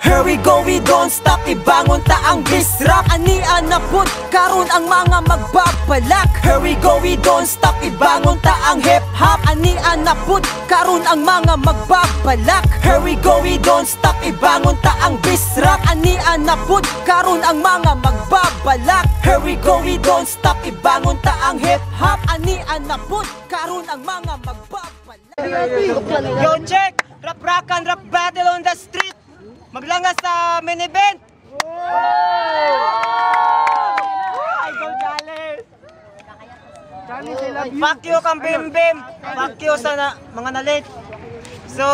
Here we go, we don't stop. Ibangon ta ang bisrap. Anian na pud karon ang mga magbabalak. Here we go, we don't stop. Ibangon ta ang hip-hop. Anian na pud karon ang mga magbabalak. Here we go, we don't stop. Ibangon ta ang bisrap. Anian na pud karon ang mga magbabalak. Here we go, we don't stop. Ibangon ta ang hip-hop. Anian na pud karon ang mga magbabalak. Yo check! Rap-rakan, rap battle on the street. Maglangas sa main event. Idol Charles. Fuck you kang bim-bim. Fuck you sa mga na-late. So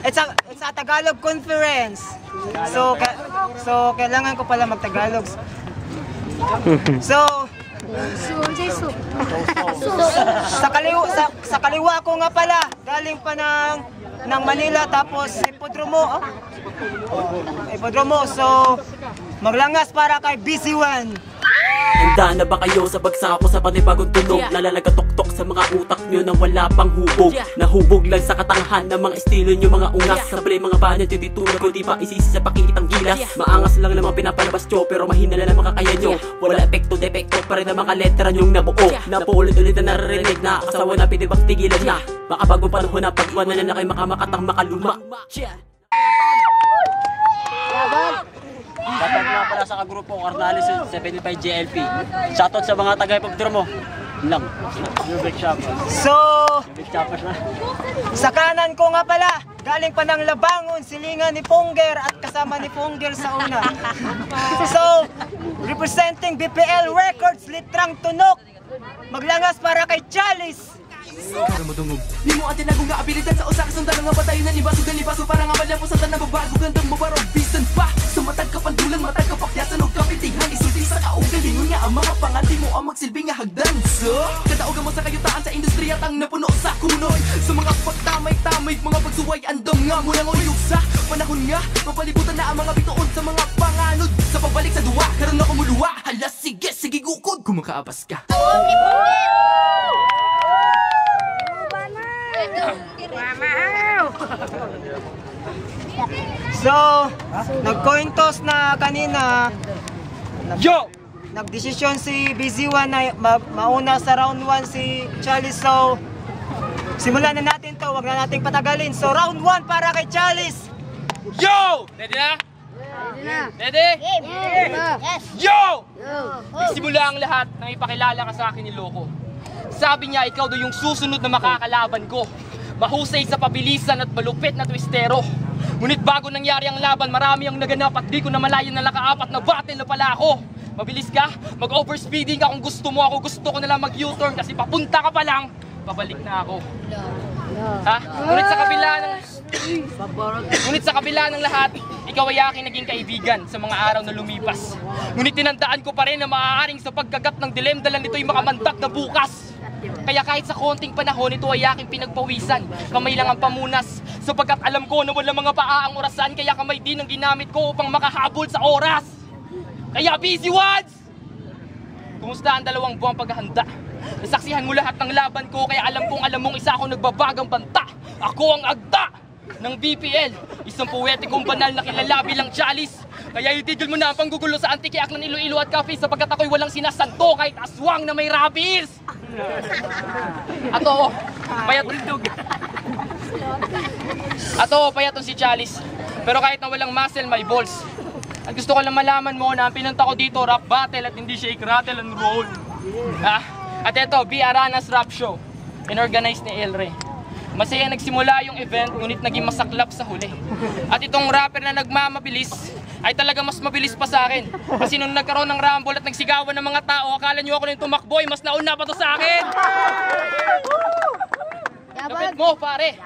it's a Tagalog conference. So kailangan ko pala mag-Tagalog. So sa kaliwa ko nga pala, galing pa ng Manila, tapos Ipodromo. So maglangas para kay Busy One. Handa na ba kayo sa bagsak ako sa panibagong tunog? Nalalagatok-tok sa mga utak nyo na wala pang hubog. Nahubog lang sa katangahan ng mga estilo nyo, mga ungas. Sablay mga banat yung titulog ko, di pa isisi sa pakitang gilas. Maangas lang naman pinapalabas nyo, pero mahina lang ang mga kaya nyo. Wala epekto, depekto pa rin ang mga letra nyong nabuo. Napaulit-ulit na naririnig na kasawa na pinibang tigilan na. Baka bagong panahon na pagkuhan na kayo makamakatang makaluma. Dapat nga pala sa kagrupo Carnalis 75 JLP. Shoutout sa mga taga-Ipodromo lang. So sa kanan ko nga pala, galing pa ng Labangon, silingan ni Ponger at kasama ni Ponger sa una. So representing BPL Records, Litrang Tunok, maglangas para kay Chalice. Di mo atin nagong abilidad sa usakas ng dalang nga batayo na libaso para nga malya po sa tanang babago gandang mo parang bisan pa. Sumatag ka pandulang, matag ka pakyasan o kapitihan. Isulti sa kaugalingon nga ang mga panganti mo ang magsilbi nga hagdan. So, kataogan mo sa kayutaan sa industriya tang napuno sa kunoy. Sa mga pagtamay-tamay, mga pagsuway andam nga mo nang uyog sa panahon nga. Mapalibutan na ang mga bituon sa mga panganod. Sa pagbalik sa duwa, karon na kumuluwa. Hala sige, sige gukod, kumakaabas ka. So, nag-coin toss na kanina. Yo! Nagdesisyon si Busy One na mauna sa round 1 si Chalice. So, simulan na natin to, wag na nating patagalin. So, round 1 para kay Chalice. Yo! Ready na? Ready? Yes! Yo! Nagsimula ang lahat nang ipakilala ka sa akin ni Loco. Sabi niya, ikaw daw yung susunod na makakalaban ko. Mahusay sa pabilisan at malupit na twistero. Ngunit bago nangyari ang laban, marami ang naganap at di ko na malayan na nakaapat na battle na pala ako. Mabilis ka, mag-overspeeding ka kung gusto mo. Ako gusto ko na lang mag-U-turn kasi papunta ka pa lang, pabalik na ako. Ha? Ngunit sa kabila ng lahat, ikaw ay aking naging kaibigan sa mga araw na lumipas. Ngunit tinandaan ko pa rin na maaaring sa pagkagat ng dilemdalan nito'y makamandag na bukas. Kaya kahit sa konting panahon, ito ay aking pinagpawisan. Kamay lang ang pamunas, sapagkat alam ko na walang mga paa ang orasan. Kaya kamay din ang ginamit ko upang makahabol sa oras. Kaya Busy Ones! Kumusta ang 2 buwang paghahanda? Nasaksihan mo lahat ng laban ko, kaya alam mong isa akong nagbabagang banta. Ako ang agda ng BPL, isang poetikong banal na kilala bilang Chalice. Kaya itigil mo na ang panggugulo sa antikiak ng Iloilo at Cafe, sapagkat ako'y walang sinasanto kahit aswang na may rabies. Ato, payat si Chalice. Pero kahit na walang muscle, may balls. At gusto ko lang malaman mo na ang pinunta ko dito, rap battle at hindi shake, rattle and roll. At ito, B. Aranas Rap Show, inorganize ni El Rey. Masaya nagsimula yung event, ngunit naging masaklap sa huli. At itong rapper na nagmamabilis ay talaga mas mabilis pa sa akin. Kasi nung nagkaroon ng rumble at nagsigawan ng mga tao, akala nyo ako na yung tumakboy, mas nauna pa to sa akin! Kapit mo, pare!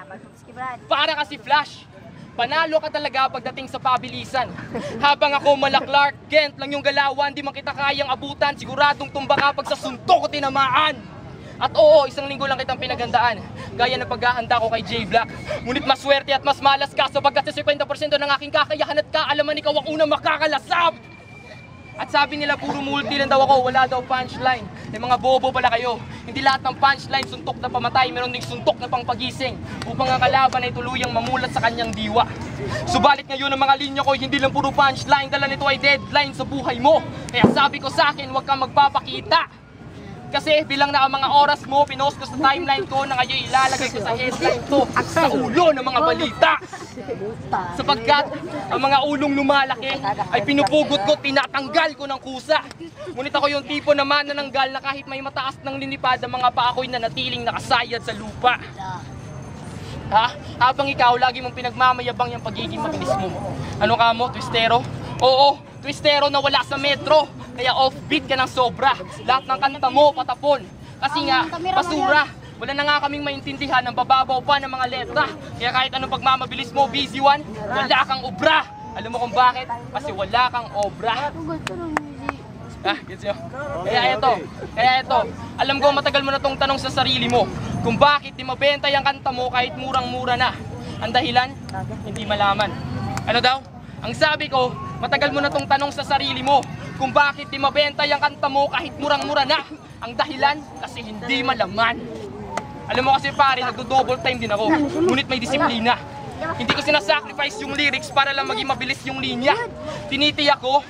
Para kasi Flash! Panalo ka talaga pagdating sa pabilisan. Habang ako mala Clark Kent lang yung galawan, di man kita kayang abutan, siguradong tumba ka pag sa suntok ko tinamaan. At oo, isang linggo lang kitang pinagandaan, gaya ng paghahanda ko kay J Black. Ngunit maswerte at mas malas ka, sapagkat sa 50% ng aking kakayahan at kaalaman, ikaw ang unang makakalasap. At sabi nila puro multi lang daw ako, wala daw punchline. May mga bobo pala kayo. Hindi lahat ng punchline suntok na pamatay, meron ding suntok na pangpagising upang ang kalaban ay tuluyang mamulat sa kanyang diwa. Subalit ngayon ang mga linya ko hindi lang puro punchline, dala nito ay deadline sa buhay mo. Kaya sabi ko sa akin, huwag kang magpapakita. Kasi bilang na ang mga oras mo, pinost ko sa timeline ko na ngayon ilalagay ko sa headline to sa ulo ng mga balita. Sapagkat ang mga ulong lumalaki ay pinupugot ko, tinatanggal ko ng kusa. Ngunit ako yung tipo na manananggal na kahit may mataas ng linipad, ang mga paa ko'y nanatiling nakasayad sa lupa. Ha? Habang ikaw, lagi mong pinagmamayabang yung pagiging mabilis mo. Ano ka mo, twistero? Oo, twistero na wala sa metro. Kaya offbeat ka ng sobra. Lahat ng kanta mo, patapon. Kasi nga, basura. Wala na nga kaming maintindihan ng bababaw pa ng mga letra. Kaya kahit anong pagmamabilis mo, busy one, wala kang obra. Alam mo kung bakit? Kasi wala kang obra. Gets nyo? Kaya ito, alam ko matagal mo na tong tanong sa sarili mo kung bakit di mabenta yung kanta mo kahit murang-mura na. Ang dahilan, hindi malaman. Ano daw? Ang sabi ko, matagal mo na tong tanong sa sarili mo kung bakit di mabenta yung kanta mo kahit murang-mura na. Ang dahilan, kasi hindi malaman. Alam mo kasi pare, nagdo-double time din ako, ngunit may disiplina. Hindi ko sinasacrifice yung lyrics para lang maging mabilis yung linya. Tinitiyak ko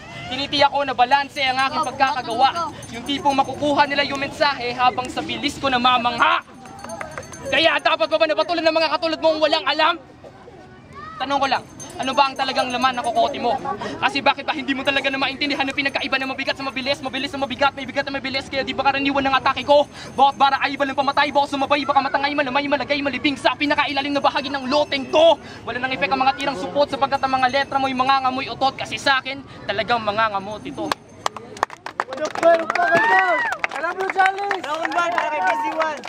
na balanse ang aking pagkakagawa. Yung tipong makukuha nila yung mensahe habang sa bilis ko namamangha. Kaya dapat ba na patulan ng mga katulad mong walang alam? Tanong ko lang, ano ba ang talagang laman ng kokote mo? Kasi bakit ba hindi mo talaga na maintindihan ang pinagkaiba ng mabigat sa mabilis, mabilis sa mabigat, may bigat na mabilis, kaya di ba karaniwan ng atake ko? Bawat bara ay iba ng pamatay, bawat sumabay, baka matangay, malamay, malagay, malibing sa pinakailalim na bahagi ng loteng to. Wala nang epek ang mga tirang supot sapagkat ang mga letra mo'y mangangamoy utot, kasi sa akin, talagang mangangamot ito. Alam mo, Charlie! Round 1 para kay Busy One.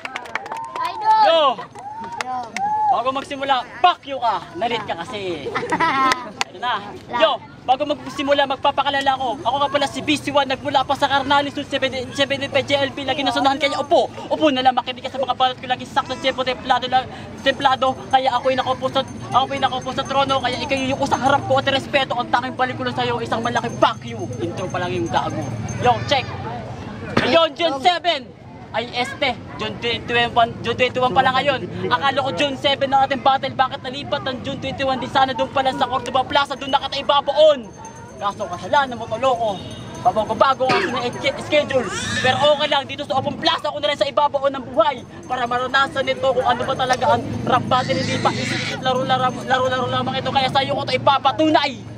Yo! Bago magsimula, fuck you ka! Nalit ka kasi. Ano na? Yo! Bago magsimula, magpapakalala ko. Ako nga pala si BC1, nagmula pa sa Carnalis, 75 JLP, lagi nasunahan kaya upo. Upo na lang, makinig ka sa mga balat ko, lagi sakto, templado. Kaya ako'y nakaupo sa trono, kaya ikaw yung sa harap ko at respeto. Ang tanging balik ko lang sa'yo, isang malaking fuck you. Intro pa lang yung gago. Yo, check! Ngayon, June 7! ay June 21 pa lang ngayon. Akala ko June 7 ng ating battle, bakit nalipat ang June 21? Di sana doon pala sa Cordoba Plaza, doon nakataibabaon. Kaso kasalanan mo toloko, bago ang schedule. Pero okay lang, dito sa Open Plaza ako na rin sa ibabaon ng buhay para maranasan nito kung ano ba talaga ang rap battle. Hindi pa laro lamang ito, kaya sa iyo ko ito ipapatunay.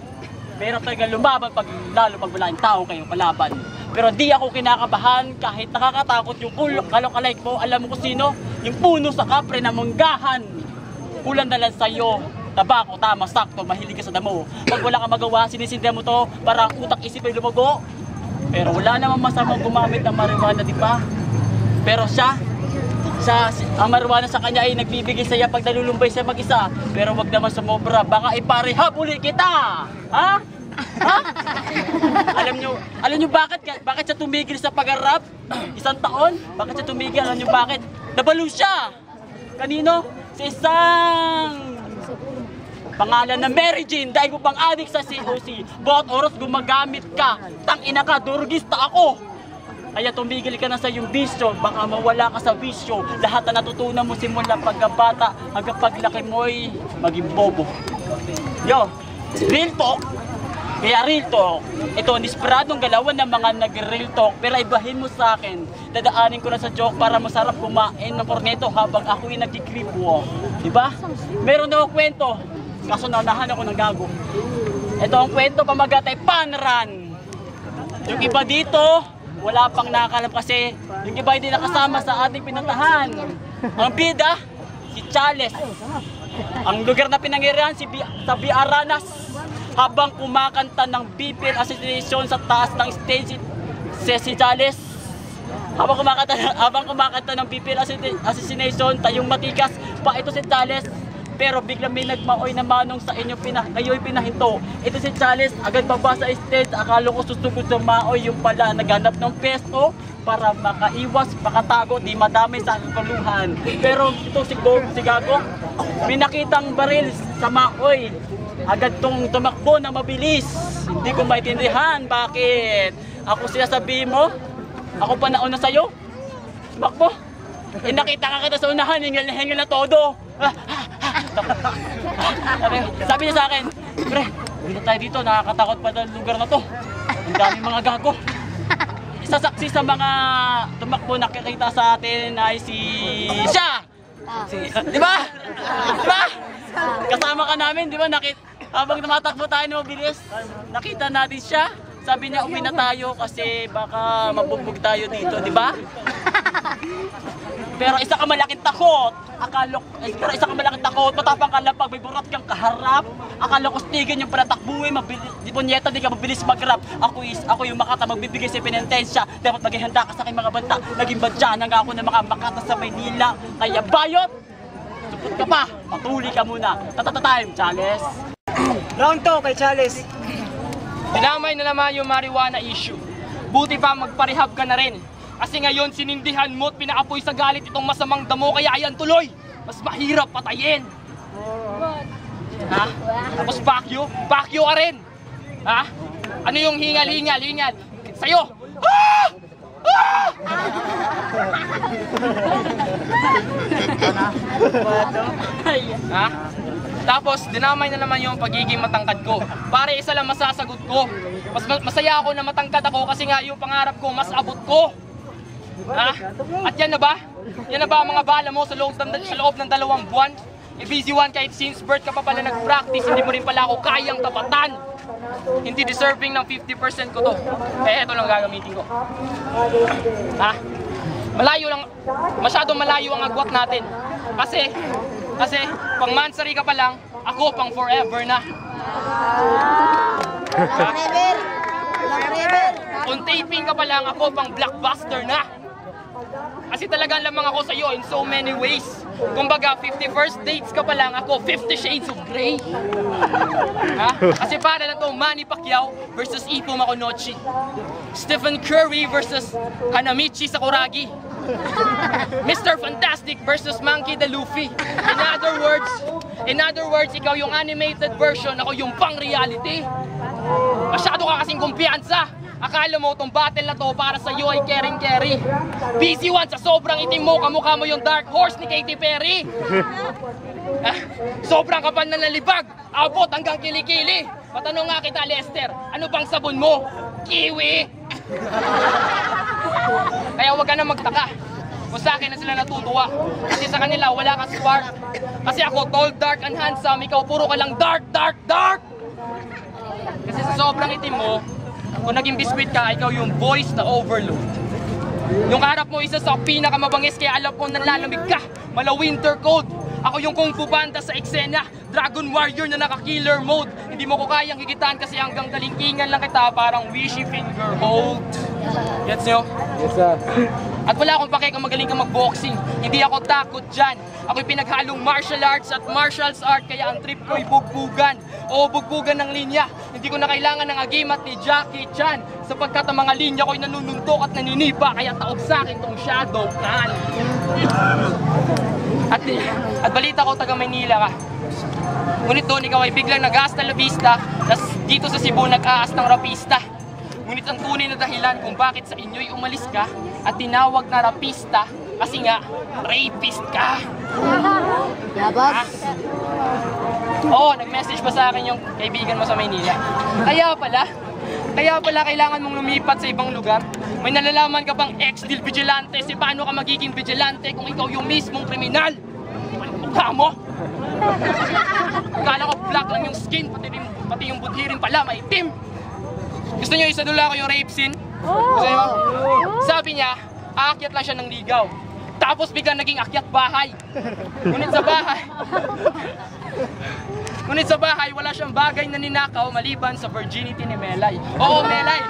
Pero talaga lumaban lalo pag wala yung tao kayong kalaban. Pero di ako kinakabahan kahit nakakatakot yung kalok-alike mo. Alam mo kung sino? Yung puno sa kapre na manggahan. Kulang na lang sa'yo. Tabako, tama, sakto, mahilig ka sa damo. Pag wala kang magawa, sinisindihan mo to para ang utak isip ay lumago. Pero wala namang masamang gumamit ng marijuana, di ba? Pero ang marijuana sa kanya ay nagbibigay saya pag nalulumbay siya mag-isa. Pero wag naman sumobra, baka iparehabuli kita! Ha? Ha? Alam nyo bakit siya tumigil sa pag-rap? Isang taon? Bakit siya tumigil? Alam nyo bakit? Nabalo siya! Kanino? Sa isang pangalan na Mary Jane, dahil mo pang adik sa COC. Bawat oras gumagamit ka. Tangina ka, durugista ako! Kaya tumigil ka na sa iyong bisyo, baka mawala ka sa bisyo. Lahat na natutunan mo simula pagkabata hanggang paglaki mo'y maging bobo. Yo, real talk. Kaya real talk, ito nisperadong galawan ng mga nag-real talk, pero ibahin mo sa akin, dadaanin ko na sa joke para masarap kumain ng korneto habang ako'y nag-creep walk. Diba? Meron na ako kwento, kaso naunahan ako ng gago. Ito ang kwento, pamagatay panran. Yung iba dito, wala pang nakakalam kasi yung iba hindi nakasama sa ating pinuntahan. Ang bida, si Charles. Ang lugar na pinangyarihan, sa Biaranas. Habang kumakanta ng BPL assassination sa taas ng stage si Charles. Habang kumakanta ng BPL assassination, tayong matikas pa ito si Charles. Pero biglang may nagmaoy na manong sa inyo, kayo'y pinahinto. Ito si Charles, agad baba sa stage, akala ko susugod sa maoy, yung pala naghanap ng pesto para makaiwas, makatago, di madami sa kaguluhan. Pero ito si Gago, may nakitang baril sa maoy. Agad tong tumakbo na mabilis. Hindi ko maintindihan bakit. Ako sinasabi mo, ako pa nauna sa'yo. Tumakbo. Nakita ka kita sa unahan, hingal na todo. stop. Sabi niya sa akin, pre, uwi na tayo dito, nakakatakot pa ng lugar na to. Ang daming mga gago. Isa saksi sa mga tumakbo nakikita sa atin ay si siya! Di ba? Di ba? Kasama ka namin, di ba? Habang tumatakbo tayo na mabilis, nakita natin siya. Sabi niya, uwi na tayo kasi baka mabugbog tayo dito, di ba? Pero isa ka malaking takot. Pero isa ka malaking takot. Matapang ka lang pag may burat kang kaharap. Akala ko stigan yung panatakbuhin. Di punyeta, di ka mabilis mag-rap. Ako yung makata magbibigay sa penitensya. Dapat maging handa ka sa aking mga banta. Naging badya na nga ako na makata sa Maynila. Kaya bayot! Supot ka pa. Patuli ka muna. Time, Chales. Round 2 kay Chales. Dinamay na naman yung marijuana issue. Buti pa magparehab ka na rin. Kasi ngayon sinindihan mo at pinaapoy sa galit itong masamang damo. Kaya ayan tuloy, mas mahirap patayin. Ha? Tapos bakyo ka rin. Ha? Ano yung hingal? Sa'yo! Ah! Ah! Ha? Tapos, dinamay na naman yung pagiging matangkad ko. Pare, isa lang masasagot ko. Masaya ako na matangkad ako kasi nga yung pangarap ko, mas abot ko. Ha? At yan na ba? Yan na ba ang mga bala mo sa loob ng 2 buwan? Busy one, kahit since birth ka pa pala nag-practice, hindi mo rin pala ako kayang tapatan. Hindi deserving ng 50% ko to. Kaya ito lang gagamitin ko. Ha? Masyadong malayo ang agwat natin. Kasi, pang mansari ka pa lang, ako pang forever na. Kung taping ka pa lang, ako pang blockbuster na. Kasi talagang lamang ako sa'yo in so many ways. Kumbaga, 51st dates ka pa lang, ako 50 Shades of Grey. Ha? Kasi para na to Manny Pacquiao versus Ipo Makonochi. Stephen Curry versus Hanamichi Sakuragi. Mr. Fantastic versus Monkey the Luffy. In other words, ikaw yung animated version, ako yung pang-reality. Masyado ka kasing kumpiyansa. Akala mo itong battle na to para sa iyo ay caring-carry. Busy one, sa sobrang itim mo, kamukha mo yung Dark Horse ni Katy Perry. Sobrang kapal na nalibag, abot hanggang kilikili. Patanong nga kita, Lester, ano bang sabon mo? Kiwi! Kaya huwag ka na magtaka kung sa akin na sila natutuwa. Kasi sa kanila wala ka spark. Kasi ako tall, dark, and handsome. Ikaw puro ka lang dark, dark, dark. Kasi sa sobrang itim mo, kung naging biskwit ka, ikaw yung voice na overload. Yung harap mo isa sa pinakamabangis, kaya alam ko nanlalamig ka. Mala winter cold. Ako yung Kung Fu Panda sa eksena, Dragon Warrior na naka-killer mode. Hindi mo ko kayang higitan kasi hanggang kalingkingan lang kita, parang wishy finger hold. Gets nyo? Yes, sir. At wala akong pake kung magaling ka mag-boxing. Hindi ako takot dyan. Ako'y pinaghalong martial arts at martial art, kaya ang trip ko'y bugbugan. O bugbugan ng linya. Hindi ko na kailangan ng agimat ni Jackie Chan, sapagkat ang mga linya ko'y nanununtok at naninipa, kaya taog sa akin tong Shadow Khan. At balita ko, taga Maynila ka. Ngunit doon ikaw ay biglang nag-aas na labista, tas dito sa Cebu nag-aas ng rapista. Ngunit ang tunay na dahilan kung bakit sa inyo'y umalis ka at tinawag na rapista, kasi nga, rapist ka. Yabag. Oo, nag-message pa sa akin yung kaibigan mo sa Maynila. Kaya pala kailangan mong lumipat sa ibang lugar. May nalalaman ka bang ex-deal vigilante? Si paano ka magiging vigilante kung ikaw yung mismong kriminal? Mukha mo? Akala ko black lang yung skin, pati yung budhi rin pala, maitim. Gusto nyo isadula ko yung rape scene? Gusto nyo? Sabi niya, aakyat lang siya ng ligaw. Tapos biglang naging akyat bahay. Ngunit sa bahay, wala siyang bagay na ninakaw maliban sa virginity ni Melay. Oo, Melay.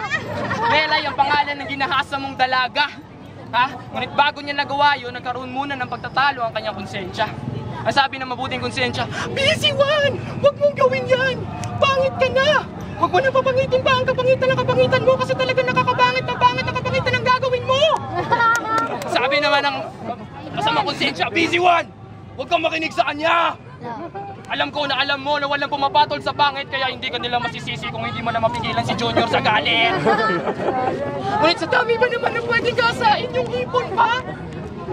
Melay ang pangalan ng ginahasa mong dalaga. Ha? Ngunit bago niya nagawa yun, nagkaroon muna ng pagtatalo ang kanyang konsensya. Ang sabi ng mabuting konsensya, Busy one! Huwag mong gawin yan! Pangit ka na! Huwag mo na papangitin pa ang kapangitan ng kapangitan mo kasi talagang nakakapangit ng pangit ng kapangitan ang gagawin mo! Sabi naman ng masamang konsensya, Busy one! Huwag kang makinig sa kanya! Alam ko na alam mo na walang pumapatol sa pangit, kaya hindi ka nila masisisi kung hindi mo na mapigilan si Junior sa galit. Ngunit sa dami ba naman na pwede kasain yung ipon pa?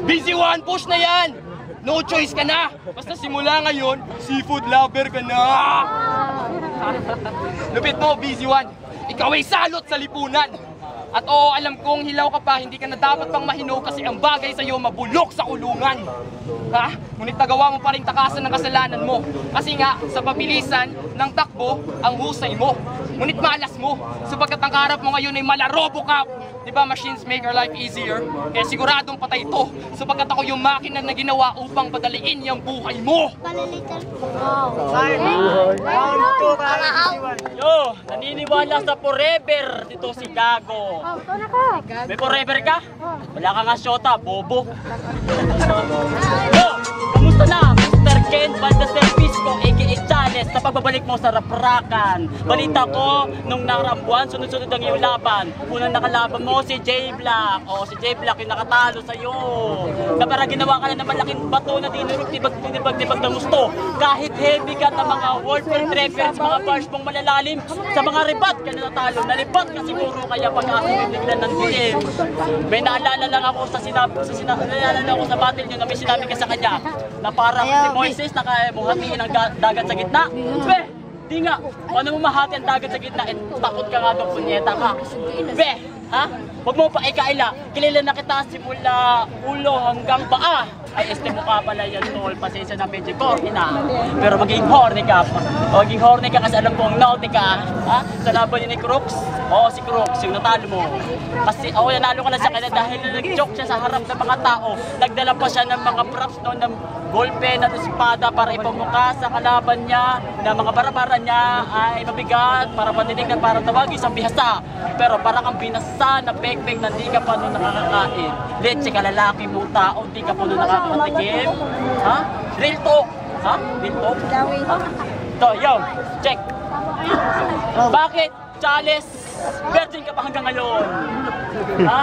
Busy one, push na yan! no choice ka na. Basta simula ngayon, seafood lover ka na. Lupit mo, Busy One. Ikaw ay salot sa lipunan. At oo, alam kong hilaw ka pa, hindi ka na dapat pang mahinog kasi ang bagay sa'yo mabulok sa kulungan. Ha? Ngunit nagawa mo pa rin takasan ng kasalanan mo. Kasi nga, sa pabilisan ng takbo, ang husay mo. Ngunit malas mo, sapagkat ang kaharap mo ngayon ay mala-Robocop. Diba machines make our life easier? Kaya siguradong patay ito, sapagkat ako yung makina na ginawa upang padaliin yung buhay mo. Yo, naniniwala sa forever dito si Gago. May forever ka? Wala ka nga syota, bobo. Yo, kamusta na, Mr. Ken Valdeservisco, a.k.a. Chales, sa pagbabalik mo sa Raprakan. Balita ko, nung narambuan, sunod-sunod ang iyong laban. Unang nakalaban mo si J-Black. O, si J-Black yung nakatalo sa'yo. Kapara ginawa ka na ng malaking bato na dinurog, tibag ng gusto. Kahit heavy ka ng mga warfare trapers, mga bars mong malalalim, sa mga ribat ka na natalo. Nalibat ka siguro kaya pag-asimiglan ng DM. May naalala lang ako naalala ako sa battle nyo na may sinabi ka sa kanya na parang si Moises na kaya mo hatiin ang dagat sa gitna. Be, di nga. Paano mo mahati ang dagat sa gitna? Takot ka nga doon, punyeta ka. Be, ha? Huwag mo pa ikaila. Kilala na kita simula ulo hanggang paa. Ay, este mo ka pala yan, tol. Pasensya na medyo corny na. Pero maging horny ka pa. Maging horny ka kasi alam kong naughty ka. Ha? Sa laban ni Crooks? Oo, si Crooks, yung natalo mo. Kasi, nanalo ka na sa kanya dahil nag-joke siya sa harap ng mga tao. Nagdala pa siya ng mga props noon ng ballpen at espada para ipamukha sa kalaban niya na mga barabara niya ay mabigat para pandinig at para tawagin sa bihasa. Pero parang ang binasa na pek-pek na di ka pa nun nakakakain. Leche ka lalaki mong tao, di ka pa nun nakakatikim. Ha? Real talk. Ha? Real talk? Ha? Ito, yo, check. Bakit, Chales, virgin ka pa hanggang ngayon? Ha?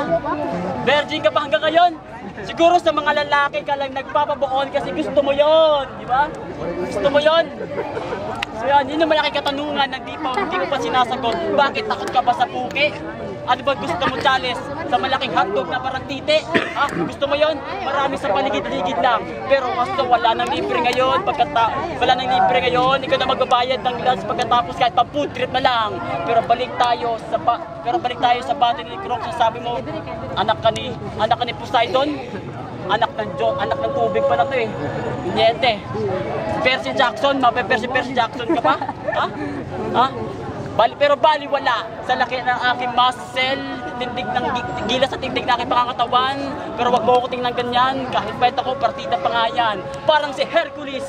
Virgin ka pa hanggang ngayon? Siguro sa mga lalaki ka lang nagpapabuon kasi gusto mo yon, di ba? Gusto mo yon? So yan, yun yung malaking katanungan na hindi mo pa sinasagot. Bakit takot ka ba sa puki? Ano ba gusto mo, Chales? Sa malaking hotdog na parang titi? Ha? Gusto mo yon? Marami sa paligid-ligid lang. Pero kaso wala nang libre ngayon. Wala nang libre ngayon. Ikaw na magbabayad ng lunch pagkatapos kahit pa food trip na lang. Pero balik tayo sa battle ni Crooks. Sabi mo, anak ka ni Poseidon. Anak ng tubig pala to eh. Niente. Percy Jackson, Percy Jackson ka pa? Ha? Ha? Pero baliwala sa laki ng aking muscle, gilas sa tindig ng aking pangangatawan. Pero wag mo ko tingnan ganyan, kahit pahit ako, partida pa nga yan. Parang si Hercules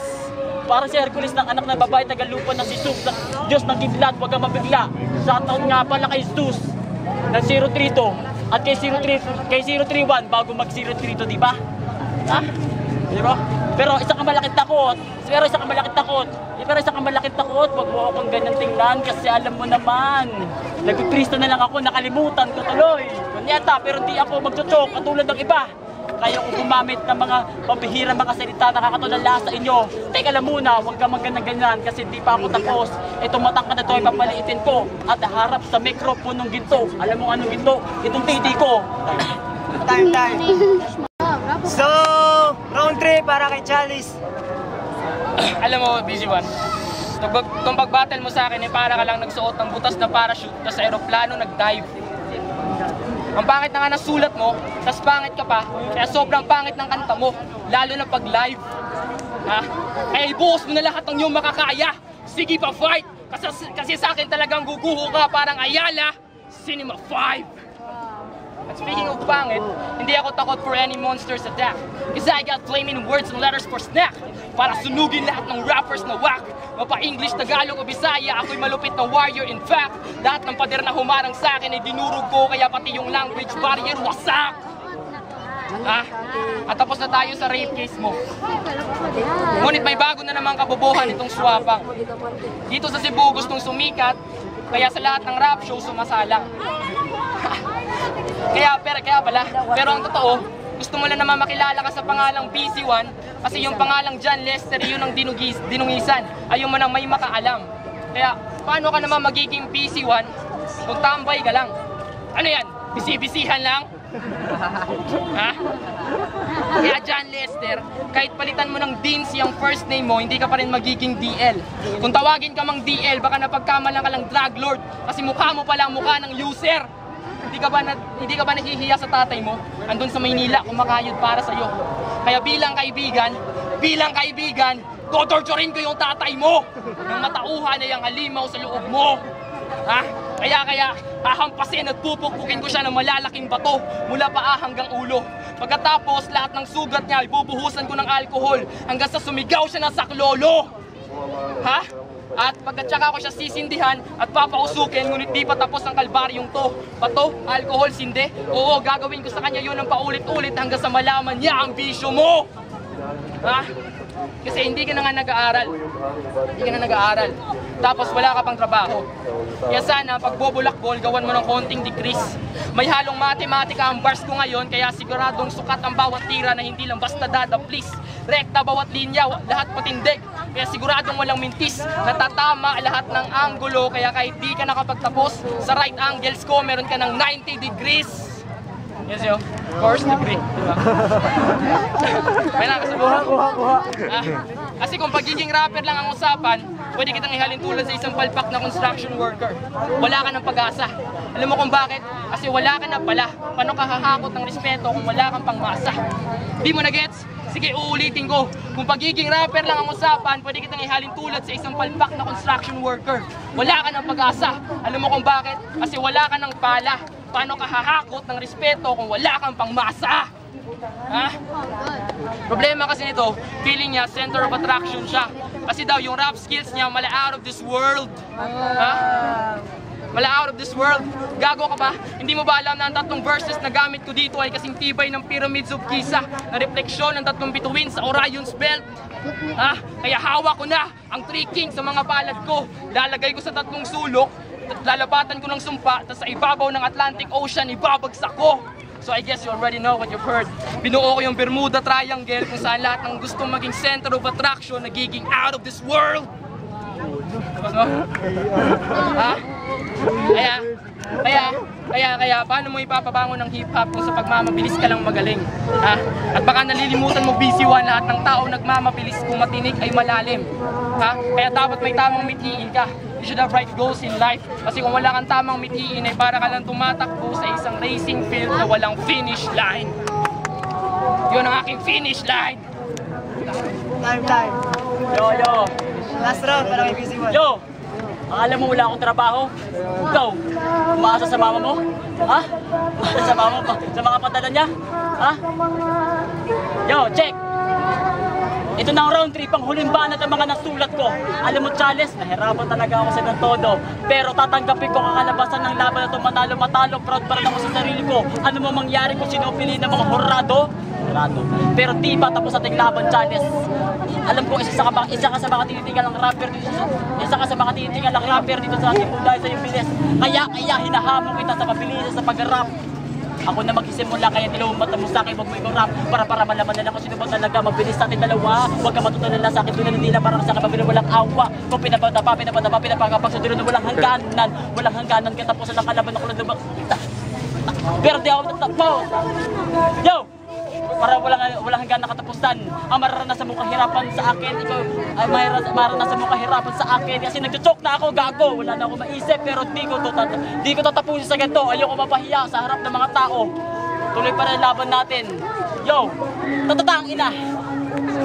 ng anak ng babae tagalupa ng si Zeus, Diyos ng kidlat, wag kang mabigla. Sa taon nga pala kay Zeus ng 032 at kay 031 bago mag 032, di ba? Ha? Di ba? Pero isa kang malaking takot. Wag mo akong ganyan tingnan kasi alam mo naman. Nagpipristo na lang ako, nakalimutan ko tuloy. Kunyata, pero di ako magtutok katulad ng iba. Kaya ko gumamit ng mga pambihirang mga salita na nakakatulala sa inyo. Teka lang muna, huwag ka ganyan kasi di pa ako tapos. Itong matang ka na ito ay papaliitin ko at harap sa microphone ng ginto. Alam mo anong ginto? Itong titi ko. Time. So, round 3 para kay Chalice. Alam mo, Busy One, itong pag-battle mo sa akin, para ka lang nagsuot ng butas na parachute, tapos sa aeroplano nag-dive. Ang pangit na nga ng sulat mo, tapos pangit ka pa, kaya sobrang pangit ng kanta mo, lalo na pag-live. Ha? Kaya ibuhos mo na lahat ng iyong makakaya. Sige pa, fight! Kasi sa akin talagang guguho ka parang Ayala, Cinema 5. At speaking of pangit, hindi ako takot for any monster's attack. Kasi I got flaming words and letters for snack. Para sunugin lahat ng rappers na whack. Mapa-English, Tagalog o Bisaya, ako'y malupit na warrior. In fact, lahat ng pader na humarang sa akin ay dinurog ko, kaya pati yung language barrier wasak. At tapos na tayo sa rape case mo. Ngunit may bago na naman kabobohan itong swapang. Dito sa Cebu gustong sumikat, kaya sa lahat ng rap show sumasalang. Kaya pala, pero ang totoo, gusto mo lang naman makilala ka sa pangalang Busy One kasi yung pangalang John Lester yun ang dinungisan. Ayaw mo nang may makaalam. Kaya paano ka naman magiging Busy One kung tambay ka lang? Ano yan? Bisi-bisihan lang? Ha? Kaya John Lester, kahit palitan mo ng Deans yung first name mo, hindi ka pa rin magiging DL. Kung tawagin ka mang DL, baka napagkamalang ka lang drug lord kasi mukha mo pala mukha ng user. Hindi ka ba nahihiya sa tatay mo? Andun sa Maynila, kumakayod para sa'yo. Kaya bilang kaibigan, totorturin ko yung tatay mo nang matauhan na yung halimaw sa loob mo. Ha? Kaya hahampasin at pupukpukin ko siya ng malalaking bato mula paa hanggang ulo. Pagkatapos, lahat ng sugat niya ibubuhusan ko ng alkohol hanggang sa sumigaw siya ng saklolo. Ha? At pagkatsaka ko siya sisindihan at papausukin, ngunit di pa tapos ang kalbaryong to. Bato, alkohol, sindi. Oo, gagawin ko sa kanya yun ng paulit-ulit hanggang sa malaman niya ang bisyo mo. Ha? Kasi hindi ka na nga nag-aaral. Tapos wala ka pang trabaho. Kaya sana, pag bobulakbol, gawan mo ng konting decrease. May halong matematika ang bars ko ngayon, kaya siguradong sukat ang bawat tira na hindi lang basta dada, please. Rekta bawat linya, lahat patindig. Kaya siguradong walang mintis, natatama lahat ng anggulo, kaya kahit di ka nakapagtapos, sa right angles ko, meron ka ng 90 degrees. Yes, yo. First degree. Diba? May nakasabuhan. Kasi kung pagiging rapper lang ang usapan, pwede kitang ihalin tulad sa isang palpak na construction worker. Wala ka ng pag-asa. Alam mo kung bakit? Kasi wala ka na pala. Paano ka hahakot ng respeto kung wala kang pangmasa? Di mo na gets? Sige, uulitin ko. Kung pagiging rapper lang ang usapan, pwede kitang ihalin tulad sa isang palpak na construction worker. Wala ka ng pag-asa. Alam mo kung bakit? Kasi wala ka ng pala. Paano ka hahakot ng respeto kung wala kang pangmasa? Ha? Problema kasi nito, feeling niya center of attraction siya. Kasi daw yung rap skills niya mala out of this world. Ha? Mala out of this world. Gago ka ba? Hindi mo ba alam na ang tatlong verses na gamit ko dito ay kasing tibay ng pyramids of Giza na refleksyon ng tatlong bituin sa Orion's Belt? Ha? Kaya hawak ko na ang 3 kings sa mga palad ko. Lalagay ko sa tatlong sulok, lalapatan ko ng sumpa, tapos sa ibabaw ng Atlantic Ocean, ibabagsak ko. So I guess you already know what you've heard. Binuo ko yung Bermuda Triangle kung saan lahat ng gustong maging center of attraction nagiging out of this world. Ha? Kaya, paano mo ipapabangon ng hip-hop kung sa pagmamabilis ka lang magaling? Ha? At baka nalilimutan mo busy one, lahat ng tao nagmamabilis kung matinig ay malalim. Ha? Kaya dapat may tamang mithiin ka. You should have right goals in life. Kasi kung wala kang tamang mithiin ay para ka lang tumatakbo sa isang racing field na walang finish line. Yun ang aking finish line. Time. Yo. Last round, parang busy one. Yo! Akala mo wala akong trabaho? Ikaw, umaasa sa mama mo? Ha? Umaasa sa mama mo? Sa mga padala niya? Ha? Yo, check! Ito na ang round 3, pang huling banat ang mga nasulat ko. Alam mo, Charles, nahirapan talaga ako sa ng todo. Pero tatanggapin ko kakalabasan ng laban na ito, manalo-matalo, proud pa rin ako sa sarili ko. Ano mo mangyari kung sino piliin ng mga hurado? Pero di pa tapos ating laban, Charles. Alam ko, isa ka sa mga tinitingal ng rapper dito sa ating mundo dahil sa iyong bilis. Kaya hinahamon kita sa mabilis sa pag-rap. Ako na magsisimula, kaya dilumatan mo sa akin, huwag mo ikaw rap para malaman nila kung sino ba talaga mabilis sa ating dalawa. Huwag ka matutunan lang sa akin, tunan nila parang sa akin mabilis walang awa. Kung pinapagpapagpag sa dulo na walang hangganan, katapusan ng kalaban ako lang lumang. Pero di ako natapo. Yo! Para walang hanggang nakatapusan. Ang mararanasan mo kahirapan sa akin, ikaw ay mararanasan mo kahirapan sa akin. Kasi nagjojoke na ako, gago. Wala na ako maisip, pero di ko tatapusin sa ganito. Ayoko mapahiya sa harap ng mga tao. Tuloy pa rin laban natin. Yo, tatatang ina.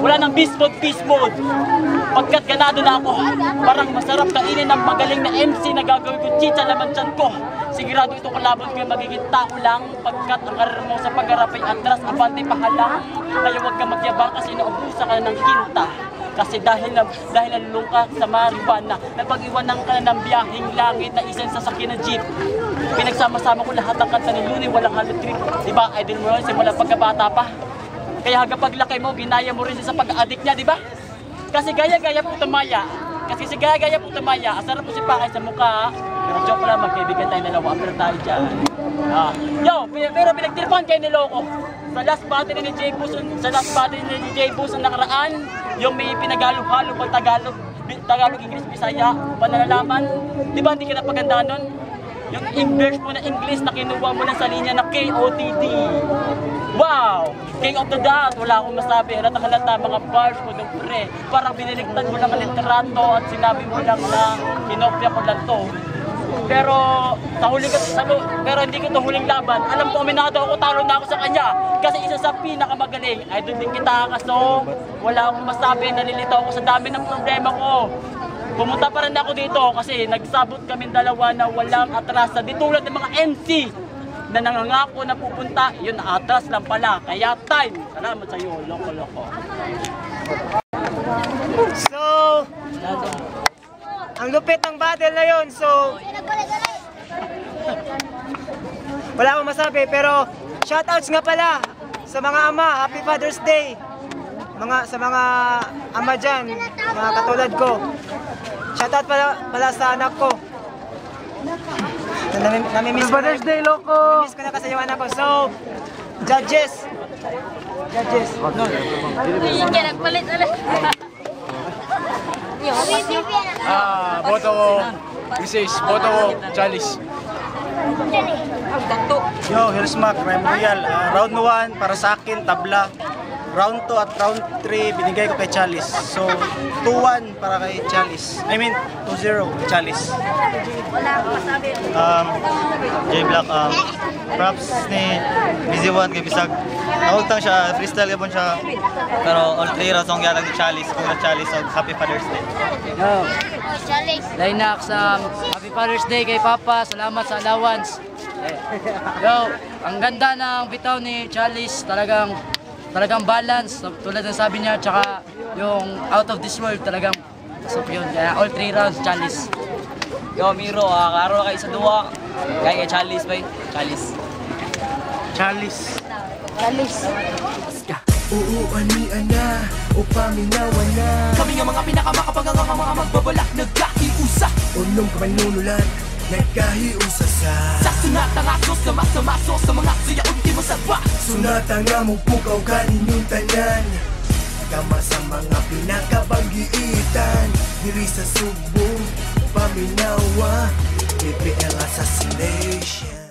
Wala nang beast mode. Pagkat ganado na ako, parang masarap kainin ng magaling na MC na gagawin ko chicha laman tiyan ko. Sigurado ito kalaban ko yung magiging tao lang. Pagkat ang karir mo sa pagharap ay atras, abante pahalang. Kaya huwag ka magyabang kasi naubusa ka ng kinta. Kasi dahil nalulung ka sa marijuana, napag-iwanan ka na ng biyaheng langit na isang sasakyan na jeep. Pinagsama-sama ko lahat ng kanta ni Looney, walang halot trip. Diba, idol mo yun, simula pagkabata pa. Kaya hanggang paglaki mo, ginaya mo rin siya sa pag-addict niya, diba? Kasi gaya-gaya po tumaya. Asarap mo si Pakay sa mukha. Pero joke lang, magkaibigan tayo dalawa, pero tayo dyan. Pero pinagtirpan kayo niloko. Sa last battle ni Jay Buson nakaraan, yung may pinagalo-halo pang Tagalog, English, Bisaya, panalalaman. Di ba hindi ka napagandaan nun? Yung inverse mo na English na kinuha mo lang sa linya na KOTD. Wow! King of the dot, wala akong masabi. Halata mga bars ko nung pre. Parang biniligtad mo lang ang literato at sinabi mo lang na kinopya ko lang to. Pero sa huling pero hindi ko 'to huling laban. Alam ko aminado ako, talo na ako sa kanya kasi isa sa pinakamagaling. Idol din kita kaso wala akong masabi, nalilito ako sa dami ng problema ko. Pumunta pa rin ako dito kasi nagsabot kami dalawa na walang atrasa. Di tulad ng mga MC na nangangako na pupunta, yun atras lang pala. Kaya time, salamat sa iyo, loko-loko. So, ang lupit ng battle na yun. So, wala akong masabi pero shoutouts nga pala sa mga ama. Happy Father's Day sa mga ama dyan, mga katulad ko. Shoutout pala sa anak ko. Namimiss ko Father's Day, loko! Namimiss ko na kasi yung anak ko. So, judges. Nagpalit ulit. Boto ko, boto ko, Chalice. Yo, here's Mac, Rhyme Royal. Round 1 para sa akin, tabla. Round 2 at round 3 binigay ko kay Chalice. So, 2-1 para kay Chalice. I mean, 2-0 Chalice. J-Block, props ni Busy One kay Bisag. Naultang siya, freestyle yapon siya. Pero all 3 rounds ang yatag ni Chalice. Congrats Chalice, so Happy Father's Day. Linux, Happy Father's Day kay Papa. Salamat sa allowance. Yo, ang ganda ng bitaw ni Chalice, talagang balance, tulad ng sabi niya, tsaka yung out of this world talagang pasok yun. Kaya all 3 rounds, Chalice. Yo, Miro, karo kayo sa duwa. Kaya kay Chalice ba? Chalice. Uuanian na o paminawan na. Kami nga mga pinakamakapaganga mga magbabalak. Nagkakiusa unong kamanunulan. Nagkahiusa sa sunatang asos na masamaso sa mga siya ultimo sagwa. Sunatang nga mo pukaw kaninyong tanan. Kama sa mga pinakabanggiitan. Diri sa Subo, paminawa, PPL assassination.